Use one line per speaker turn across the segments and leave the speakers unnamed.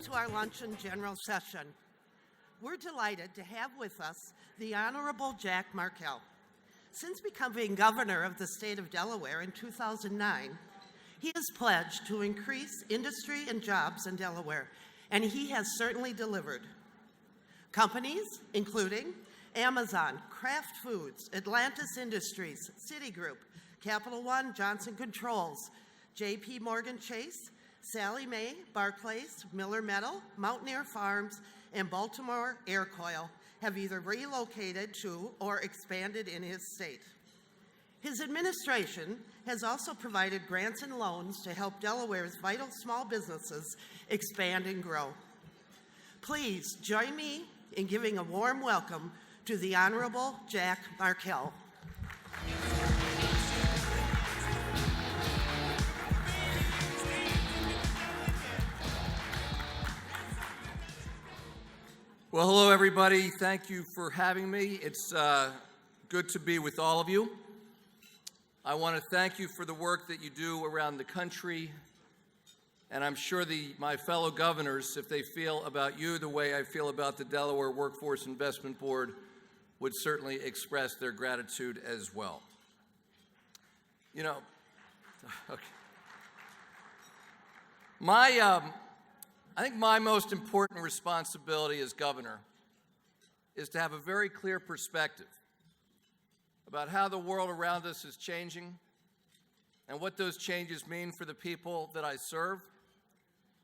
to our luncheon general session. We're delighted to have with us the Honorable Jack Markell. Since becoming governor of the state of Delaware in 2009, he has pledged to increase industry and jobs in Delaware, and he has certainly delivered. Companies, including Amazon, Kraft Foods, Atlantis Industries, Citigroup, Capital One, Johnson Controls, J.P. Morgan Chase, Sallie Mae, Barclays, Miller Metal, Mountaineer Farms, and Baltimore Air Coil have either relocated to or expanded in his state. His administration has also provided grants and loans to help Delaware's vital small businesses expand and grow. Please join me in giving a warm welcome to the Honorable Jack Markell.
Well, hello, everybody. Thank you for having me. It's good to be with all of you. I want to thank you for the work that you do around the country, and I'm sure my fellow governors, if they feel about you the way I feel about the Delaware Workforce Investment Board, would certainly express their gratitude as well. You know, okay. I think my most important responsibility as governor is to have a very clear perspective about how the world around us is changing and what those changes mean for the people that I serve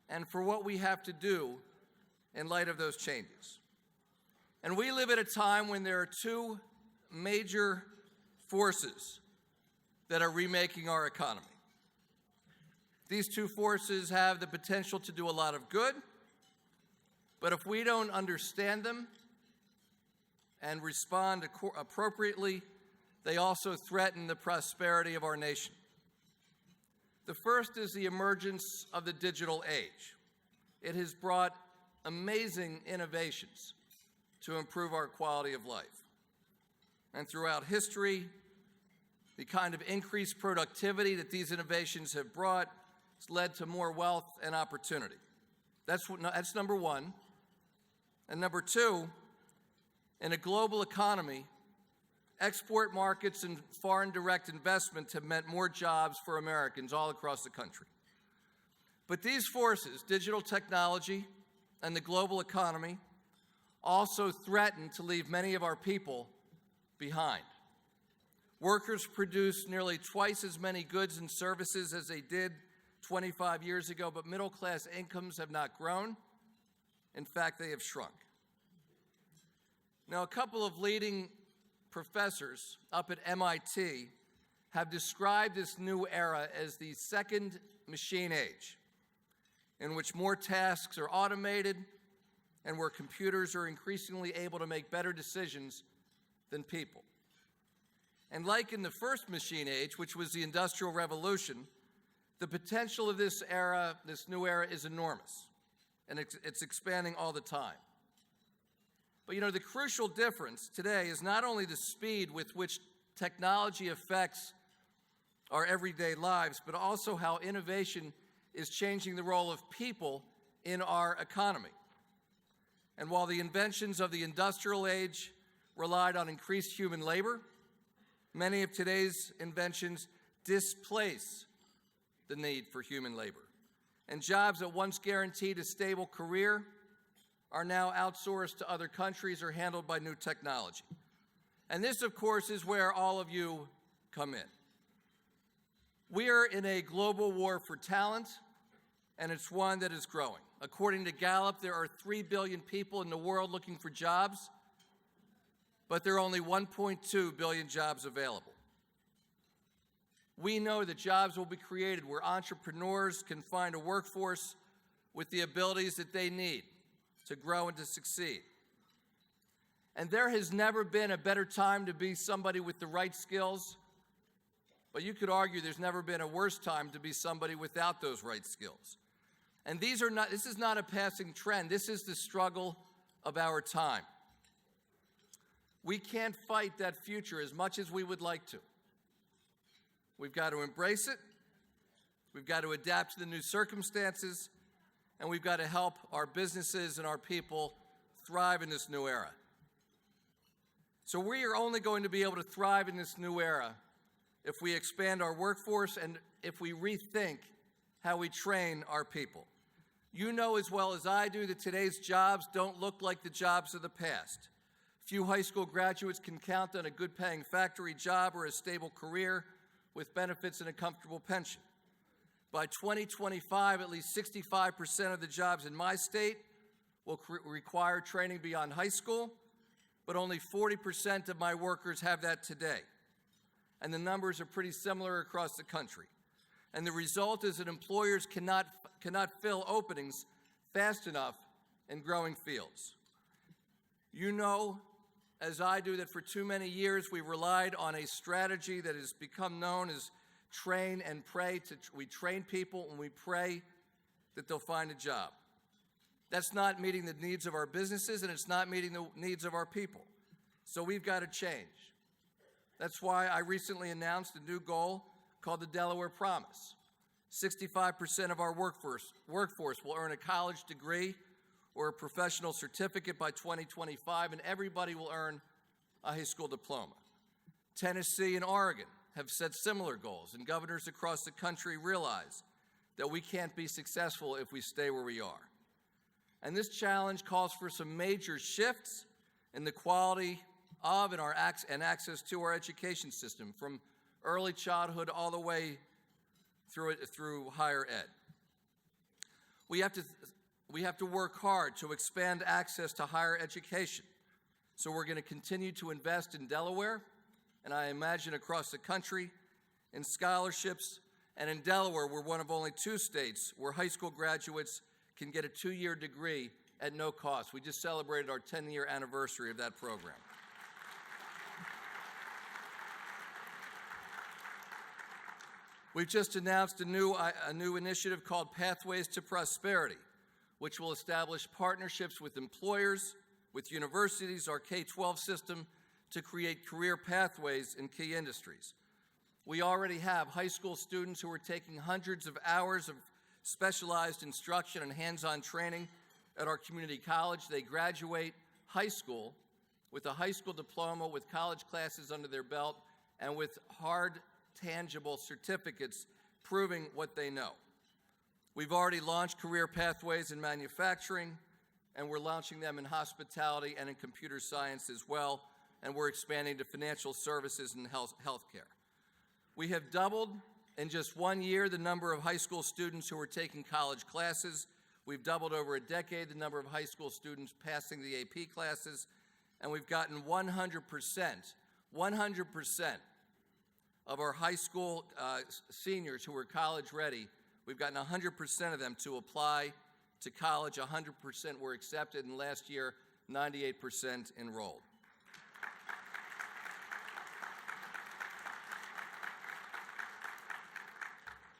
and for what we have to do in light of those changes. And we live at a time when there are two major forces that are remaking our economy. These two forces have the potential to do a lot of good, but if we don't understand them and respond appropriately, they also threaten the prosperity of our nation. The first is the emergence of the digital age. It has brought amazing innovations to improve our quality of life. And throughout history, the kind of increased productivity that these innovations have brought has led to more wealth and opportunity. That's number one. And number two, in a global economy, export markets and foreign direct investment have meant more jobs for Americans all across the country. But these forces, digital technology and the global economy, also threaten to leave many of our people behind. Workers produce nearly twice as many goods and services as they did 25 years ago, but middle-class incomes have not grown. In fact, they have shrunk. Now, a couple of leading professors up at MIT have described this new era as the second machine age, in which more tasks are automated and where computers are increasingly able to make better decisions than people. And like in the first machine age, which was the Industrial Revolution, the potential of this era, this new era, is enormous, and it's expanding all the time. But you know, the crucial difference today is not only the speed with which technology affects our everyday lives, but also how innovation is changing the role of people in our economy. And while the inventions of the industrial age relied on increased human labor, many of today's inventions displace the need for human labor. And jobs that once guaranteed a stable career are now outsourced to other countries or handled by new technology. And this, of course, is where all of you come in. We are in a global war for talent, and it's one that is growing. According to Gallup, there are 3 billion people in the world looking for jobs, but there are only 1.2 billion jobs available. We know that jobs will be created where entrepreneurs can find a workforce with the abilities that they need to grow and to succeed. And there has never been a better time to be somebody with the right skills, but you could argue there's never been a worse time to be somebody without those right skills. And this is not a passing trend. This is the struggle of our time. We can't fight that future as much as we would like to. We've got to embrace it. We've got to adapt to the new circumstances. and we've got to help our businesses and our people thrive in this new era. So we are only going to be able to thrive in this new era if we expand our workforce and if we rethink how we train our people. You know as well as I do that today's jobs don't look like the jobs of the past. Few high school graduates can count on a good-paying factory job or a stable career with benefits and a comfortable pension. By 2025, at least 65% of the jobs in my state will require training beyond high school, but only 40% of my workers have that today. And the numbers are pretty similar across the country. And the result is that employers cannot fill openings fast enough in growing fields. You know, as I do, that for too many years we relied on a strategy that has become known as train and pray. We train people and we pray that they'll find a job. That's not meeting the needs of our businesses, and it's not meeting the needs of our people. So we've got to change. That's why I recently announced a new goal called the Delaware Promise. 65% of our workforce will earn a college degree or a professional certificate by 2025, and everybody will earn a high school diploma. Tennessee and Oregon have set similar goals, and governors across the country realize that we can't be successful if we stay where we are. And this challenge calls for some major shifts in the quality of and access to our education system, from early childhood all the way through higher ed. We have to work hard to expand access to higher education. So we're going to continue to invest in Delaware, and I imagine across the country, in scholarships. And in Delaware, we're one of only 2 states where high school graduates can get a 2-year degree at no cost. We just celebrated our 10-year anniversary of that program. We've just announced a new initiative called Pathways to Prosperity, which will establish partnerships with employers, with universities, our K-12 system, to create career pathways in key industries. We already have high school students who are taking hundreds of hours of specialized instruction and hands-on training at our community college. They graduate high school with a high school diploma, with college classes under their belt, and with hard, tangible certificates proving what they know. We've already launched career pathways in manufacturing, and we're launching them in hospitality and in computer science as well, and we're expanding to financial services and healthcare. We have doubled in just 1 year the number of high school students who are taking college classes. We've doubled over a decade the number of high school students passing the AP classes, and we've gotten 100% of our high school seniors who are college ready. We've gotten 100% of them to apply to college. 100% were accepted, and last year, 98% enrolled.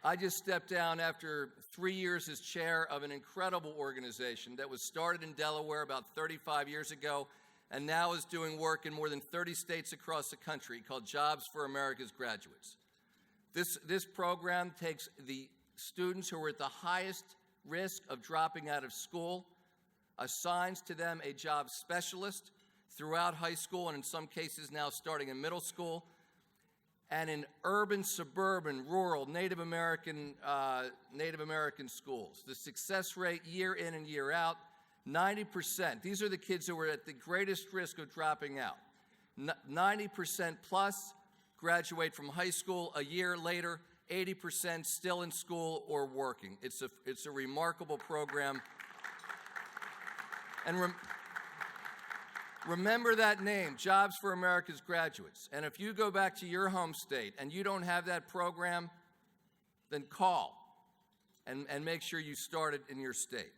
I just stepped down after 3 years as chair of an incredible organization that was started in Delaware about 35 years ago and now is doing work in more than 30 states across the country, called Jobs for America's Graduates. This program takes the students who are at the highest risk of dropping out of school, assigns to them a job specialist throughout high school, and in some cases now starting in middle school, and in urban, suburban, rural, Native American schools. The success rate year in and year out, 90%. These are the kids who are at the greatest risk of dropping out. 90% plus graduate from high school a year later, 80% still in school or working. It's a remarkable program. And remember that name, Jobs for America's Graduates. And if you go back to your home state and you don't have that program, then call and make sure you start it in your state.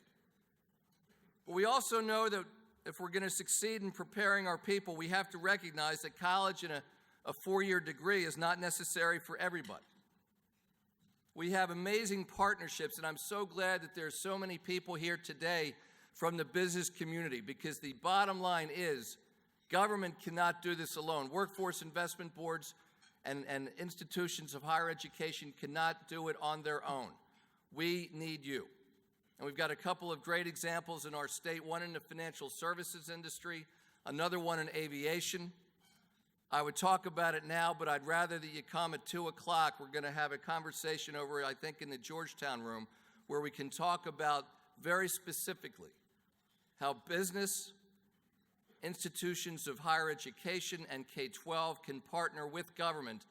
But we also know that if we're going to succeed in preparing our people, we have to recognize that college and a 4-year degree is not necessary for everybody. We have amazing partnerships, and I'm so glad that there's so many people here today from the business community, because the bottom line is government cannot do this alone. Workforce investment boards and institutions of higher education cannot do it on their own. We need you. And we've got a couple of great examples in our state, one in the financial services industry, another one in aviation. I would talk about it now, but I'd rather that you come at 2 o'clock. We're going to have a conversation over, I think, in the Georgetown room, where we can talk about very specifically how business, institutions of higher education, and K-12 can partner with government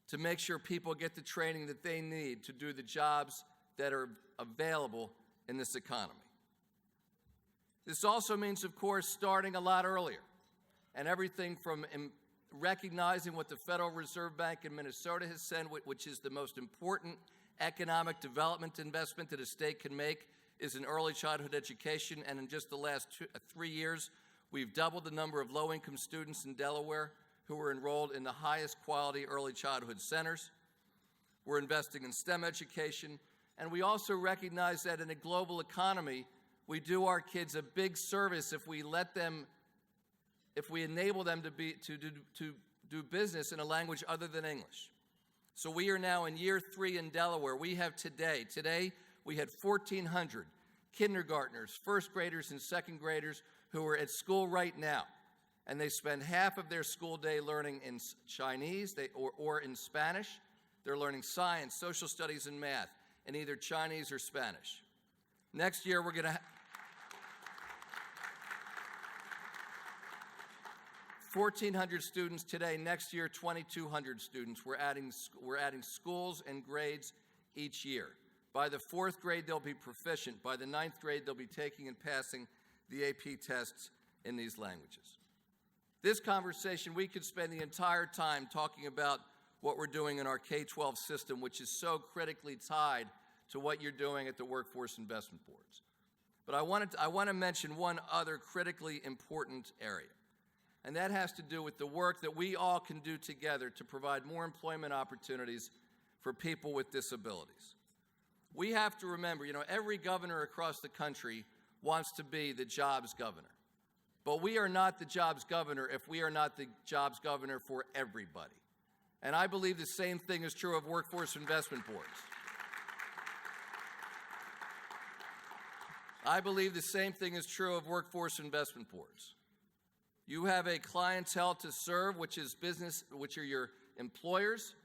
to make sure people get the training that they need to do the jobs that are available in this economy. This also means, of course, starting a lot earlier, and everything from recognizing what the Federal Reserve Bank in Minnesota has said, which is the most important economic development investment that a state can make, is in early childhood education. And in just the last 3 years, we've doubled the number of low-income students in Delaware who are enrolled in the highest quality early childhood centers. We're investing in STEM education. And we also recognize that in a global economy, we do our kids a big service if we enable them to do business in a language other than English. So we are now in year 3 in Delaware. We have today we had 1,400 kindergartners, first graders, and second graders who are at school right now. And they spend half of their school day learning in Chinese or in Spanish. They're learning science, social studies, and math in either Chinese or Spanish. Next year, we're going to 1,400 students today. Next year, 2,200 students. We're adding schools and grades each year. By the 4th grade, they'll be proficient. By the 9th grade, they'll be taking and passing the AP tests in these languages. This conversation, we could spend the entire time talking about what we're doing in our K-12 system, which is so critically tied to what you're doing at the workforce investment boards. But I want to mention one other critically important area, and that has to do with the work that we all can do together to provide more employment opportunities for people with disabilities. We have to remember, every governor across the country wants to be the jobs governor. But we are not the jobs governor if we are not the jobs governor for everybody. And I believe the same thing is true of workforce investment boards. I believe the same thing is true of workforce investment boards. You have a clientele to serve, which is business, which are your employers.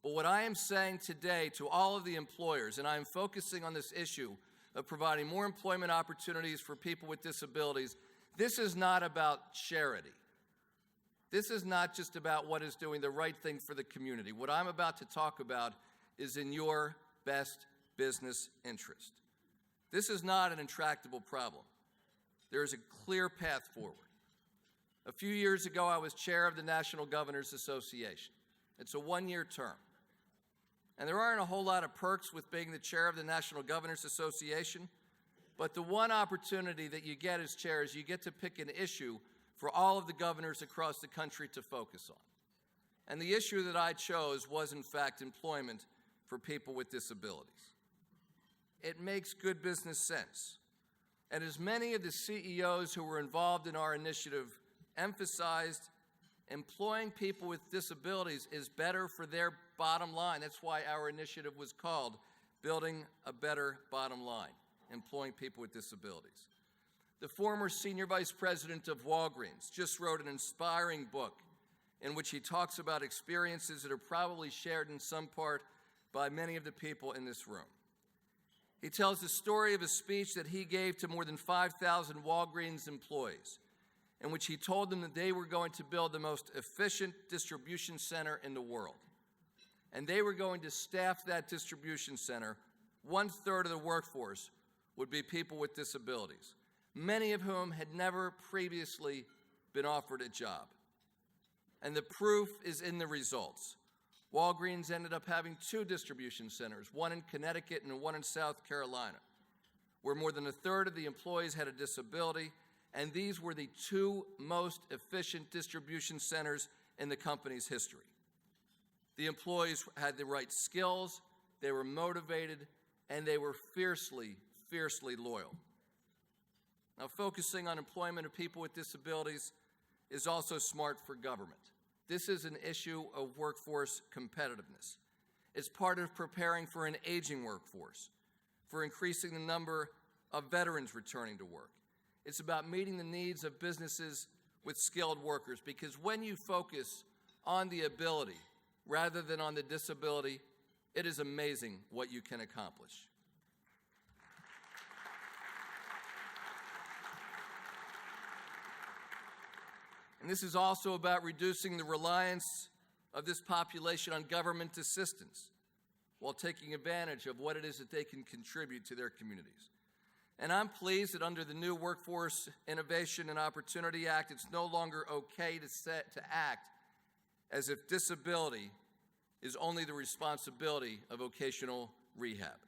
But what I am saying today to all of the employers, and I'm focusing on this issue of providing more employment opportunities for people with disabilities, this is not about charity. This is not just about what is doing the right thing for the community. What I'm about to talk about is in your best business interest. This is not an intractable problem. There is a clear path forward. A few years ago, I was chair of the National Governors Association. It's a 1-year term. And there aren't a whole lot of perks with being the chair of the National Governors Association, but the one opportunity that you get as chair is you get to pick an issue for all of the governors across the country to focus on. And the issue that I chose was, in fact, employment for people with disabilities. It makes good business sense. And as many of the CEOs who were involved in our initiative emphasized, employing people with disabilities is better for their bottom line. That's why our initiative was called Building a Better Bottom Line, employing people with disabilities. The former senior vice president of Walgreens just wrote an inspiring book in which he talks about experiences that are probably shared in some part by many of the people in this room. He tells the story of a speech that he gave to more than 5,000 Walgreens employees, in which he told them that they were going to build the most efficient distribution center in the world. And they were going to staff that distribution center. 1/3 of the workforce would be people with disabilities, many of whom had never previously been offered a job. And the proof is in the results. Walgreens ended up having 2 distribution centers, one in Connecticut and one in South Carolina, where more than 1/3 of the employees had a disability, and these were the 2 most efficient distribution centers in the company's history. The employees had the right skills, they were motivated, and they were fiercely, fiercely loyal. Now, focusing on employment of people with disabilities is also smart for government. This is an issue of workforce competitiveness. It's part of preparing for an aging workforce, for increasing the number of veterans returning to work. It's about meeting the needs of businesses with skilled workers, because when you focus on the ability rather than on the disability, it is amazing what you can accomplish. And this is also about reducing the reliance of this population on government assistance while taking advantage of what it is that they can contribute to their communities. And I'm pleased that under the new Workforce Innovation and Opportunity Act, it's no longer okay to act as if disability is only the responsibility of vocational rehab.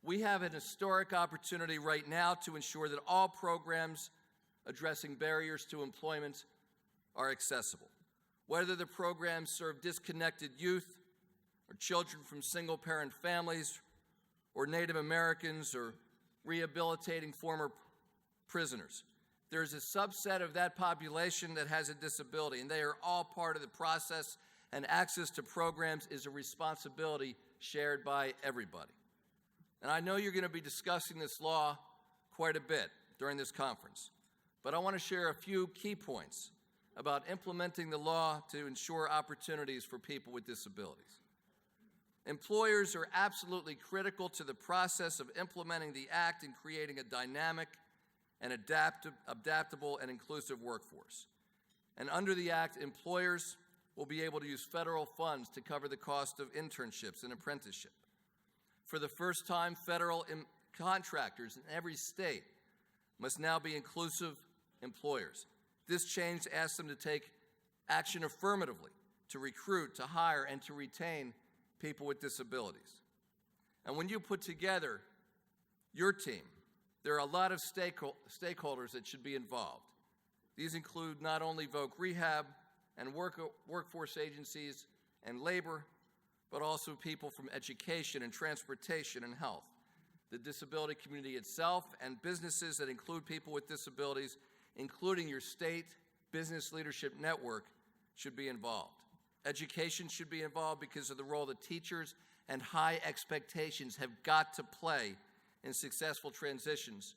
We have an historic opportunity right now to ensure that all programs addressing barriers to employment are accessible. Whether the programs serve disconnected youth or children from single-parent families or Native Americans or rehabilitating former prisoners, there is a subset of that population that has a disability, and they are all part of the process, and access to programs is a responsibility shared by everybody. And I know you're going to be discussing this law quite a bit during this conference, but I want to share a few key points about implementing the law to ensure opportunities for people with disabilities. Employers are absolutely critical to the process of implementing the Act and creating a dynamic and adaptable and inclusive workforce. And under the Act, employers will be able to use federal funds to cover the cost of internships and apprenticeship. For the first time, federal contractors in every state must now be inclusive employers. This change asks them to take action affirmatively to recruit, to hire, and to retain people with disabilities. And when you put together your team, there are a lot of stakeholders that should be involved. These include not only voc rehab and workforce agencies and labor, but also people from education and transportation and health, the disability community itself, and businesses that include people with disabilities, including your state business leadership network, should be involved. Education should be involved because of the role that teachers and high expectations have got to play in successful transitions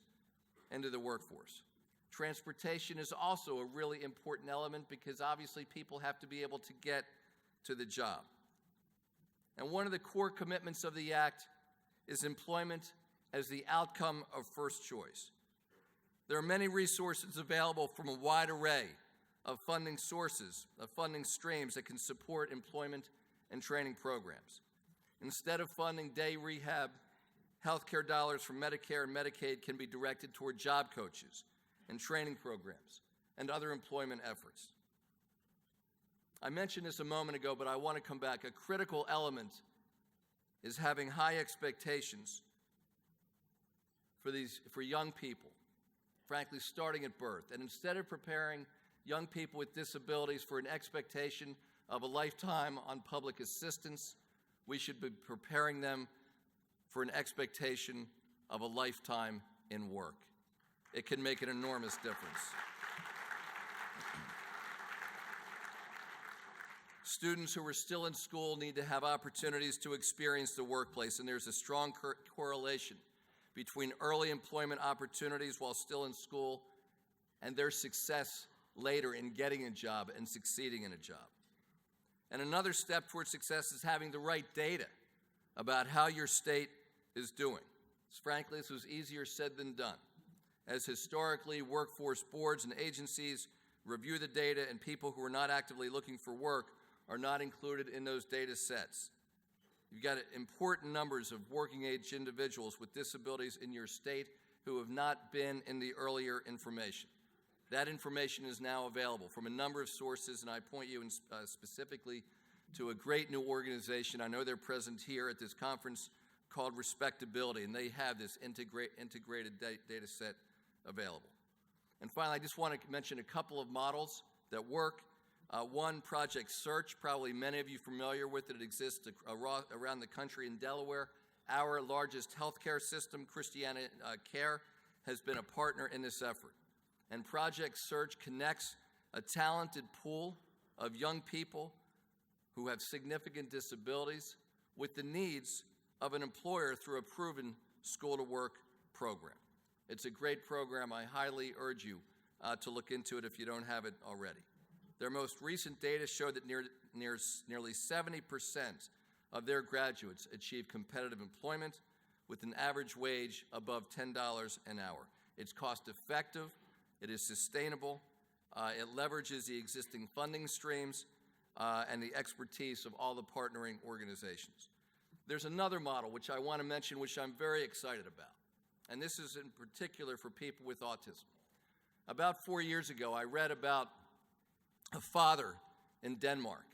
into the workforce. Transportation is also a really important element because obviously people have to be able to get to the job. And one of the core commitments of the Act is employment as the outcome of first choice. There are many resources available from a wide array of funding sources, of funding streams that can support employment and training programs. Instead of funding day rehab, healthcare dollars from Medicare and Medicaid can be directed toward job coaches and training programs and other employment efforts. I mentioned this a moment ago, but I want to come back. A critical element is having high expectations for young people, frankly, starting at birth. And instead of preparing young people with disabilities for an expectation of a lifetime on public assistance, we should be preparing them for an expectation of a lifetime in work. It can make an enormous difference. Students who are still in school need to have opportunities to experience the workplace, and there's a strong correlation between early employment opportunities while still in school and their success later in getting a job and succeeding in a job. And another step toward success is having the right data about how your state is doing. Frankly, this was easier said than done, as historically workforce boards and agencies review the data, and people who are not actively looking for work are not included in those data sets. You've got important numbers of working-age individuals with disabilities in your state who have not been in the earlier information. That information is now available from a number of sources, and I point you specifically to a great new organization. I know they're present here at this conference called Respectability, and they have this integrated data set available. And finally, I just want to mention a couple of models that work. One, Project Search, probably many of you familiar with it. It exists around the country in Delaware. Our largest healthcare system, Christiana Care, has been a partner in this effort. And Project Search connects a talented pool of young people who have significant disabilities with the needs of an employer through a proven School to Work program. It's a great program. I highly urge you to look into it if you don't have it already. Their most recent data show that nearly 70% of their graduates achieve competitive employment with an average wage above $10 an hour. It's cost effective, it is sustainable, it leverages the existing funding streams and the expertise of all the partnering organizations. There's another model which I want to mention, which I'm very excited about, and this is in particular for people with autism. About 4 years ago, I read about a father in Denmark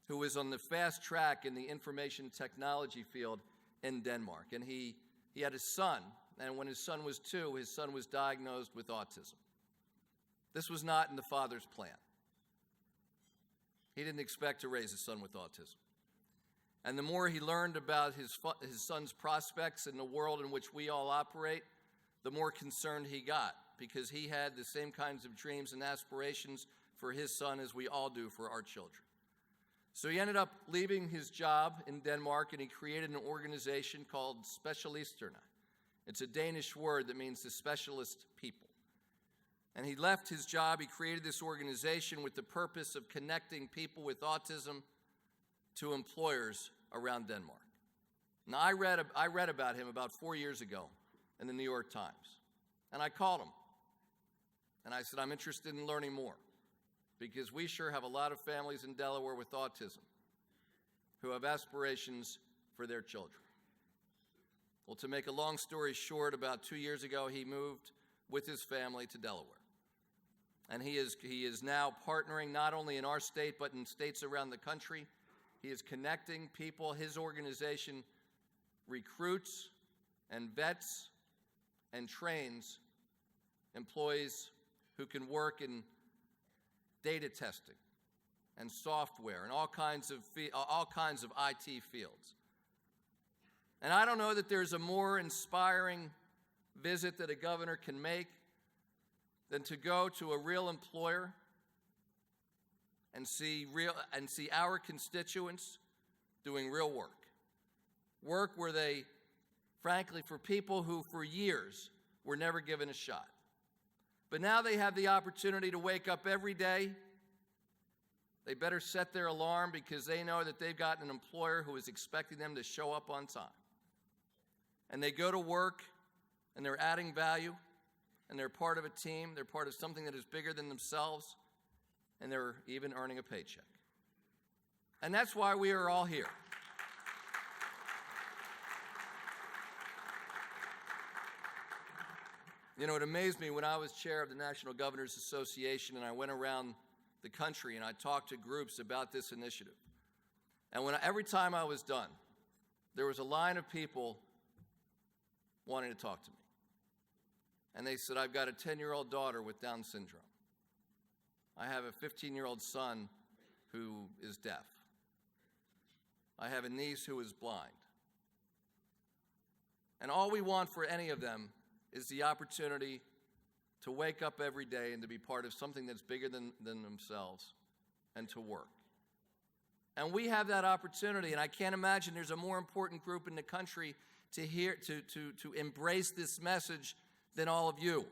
who was on the fast track in the information technology field in Denmark. And he had a son, and when his son was 2, his son was diagnosed with autism. This was not in the father's plan. He didn't expect to raise a son with autism. And the more he learned about his son's prospects in the world in which we all operate, the more concerned he got, because he had the same kinds of dreams and aspirations for his son as we all do for our children. So he ended up leaving his job in Denmark, and he created an organization called Specialisterne. It's a Danish word that means the specialist people. And he left his job, he created this organization with the purpose of connecting people with autism to employers around Denmark. Now, I read about him about 4 years ago in the New York Times, and I called him, and I said, I'm interested in learning more, because we sure have a lot of families in Delaware with autism who have aspirations for their children. Well, to make a long story short, about 2 years ago, he moved with his family to Delaware. And he is now partnering not only in our state, but in states around the country. He is connecting people. His organization recruits and vets and trains employees who can work in data testing and software and all kinds of IT fields. And I don't know that there's a more inspiring visit that a governor can make than to go to a real employer and see our constituents doing real work. Work where they, frankly, for people who for years were never given a shot. But now they have the opportunity to wake up every day. They better set their alarm, because they know that they've got an employer who is expecting them to show up on time. And they go to work, and they're adding value, and they're part of a team, they're part of something that is bigger than themselves, and they're even earning a paycheck. And that's why we are all here. You know, it amazed me when I was chair of the National Governors Association, and I went around the country and I talked to groups about this initiative. And every time I was done, there was a line of people wanting to talk to me. And they said, I've got a 10-year-old daughter with Down syndrome. I have a 15-year-old son who is deaf. I have a niece who is blind. And all we want for any of them is the opportunity to wake up every day and to be part of something that's bigger than themselves, and to work. And we have that opportunity, and I can't imagine there's a more important group in the country to embrace this message than all of you.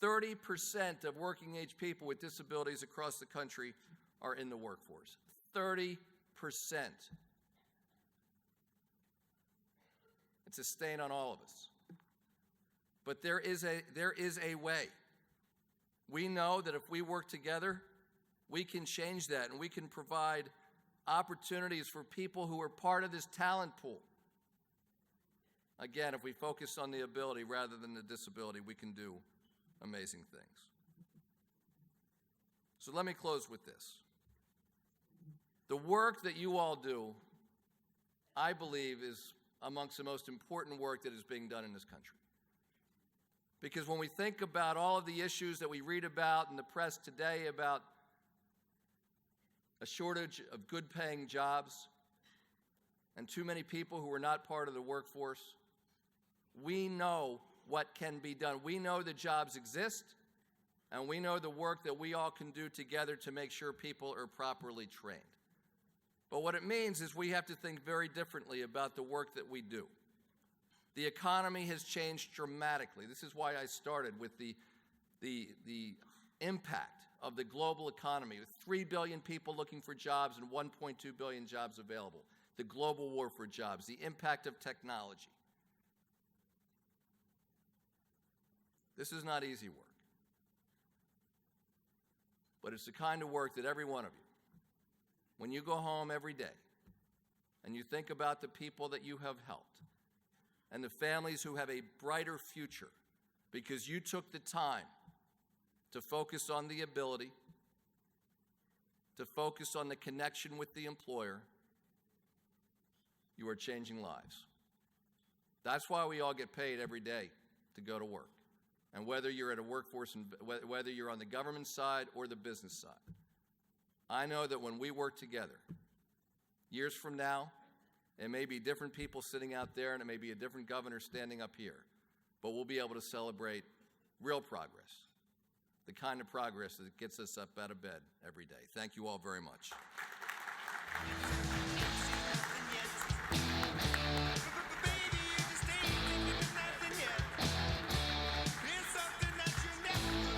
30% of working age people with disabilities across the country are in the workforce. 30%. It's a stain on all of us. But there is a way. We know that if we work together, we can change that, and we can provide opportunities for people who are part of this talent pool. Again, if we focus on the ability rather than the disability, we can do amazing things. So let me close with this. The work that you all do, I believe, is amongst the most important work that is being done in this country. Because when we think about all of the issues that we read about in the press today about a shortage of good-paying jobs and too many people who are not part of the workforce, we know what can be done. We know the jobs exist, and we know the work that we all can do together to make sure people are properly trained. But what it means is we have to think very differently about the work that we do. The economy has changed dramatically. This is why I started with the impact of the global economy, with 3 billion people looking for jobs and 1.2 billion jobs available. The global war for jobs, the impact of technology. This is not easy work. But it's the kind of work that every one of you, when you go home every day and you think about the people that you have helped and the families who have a brighter future because you took the time to focus on the ability, to focus on the connection with the employer, you are changing lives. That's why we all get paid every day to go to work. And whether you're at a workforce, whether you're on the government side or the business side, I know that when we work together, years from now, it may be different people sitting out there and it may be a different governor standing up here, but we'll be able to celebrate real progress, the kind of progress that gets us up out of bed every day. Thank you all very much.